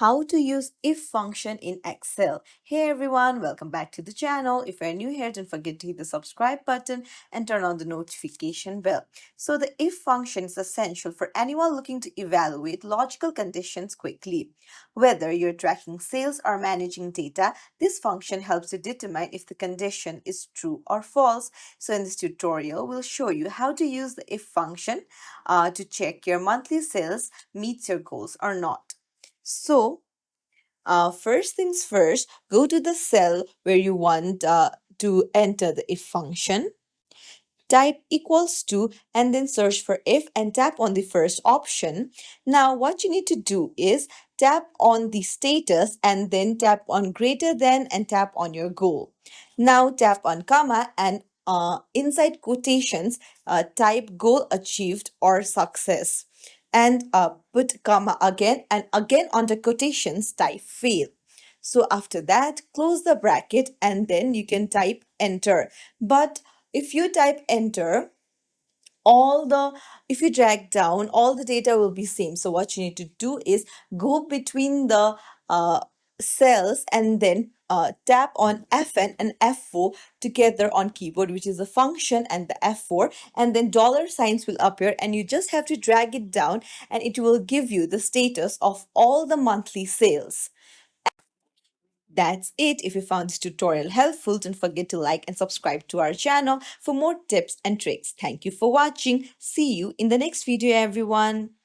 how to use if function in Excel. Hey everyone, welcome back to the channel. If you're new here, don't forget to hit the subscribe button and turn on the notification bell. So the if function is essential for anyone looking to evaluate logical conditions quickly. Whether you're tracking sales or managing data, this function helps you determine if the condition is true or false. So in this tutorial, we'll show you how to use the if function to check your monthly sales meets your goals or not. So, first things first, go to the cell where you want to enter the if function. Type equals to and then search for if and tap on the first option. Now, what you need to do is tap on the status and then tap on greater than and tap on your goal. Now, tap on comma and inside quotations, type goal achieved or success and put comma again and again under quotations type fail. So after that, close the bracket and then you can type enter. But if you type enter, all the if you drag down, all the data will be same. So what you need to do is go between the cells and then tap on Fn and F4 together on keyboard, which is a function and the F4, and then dollar signs will appear and you just have to drag it down and it will give you the status of all the monthly sales. That's it. If you found this tutorial helpful, don't forget to like and subscribe to our channel for more tips and tricks. Thank you for watching. See you in the next video, everyone.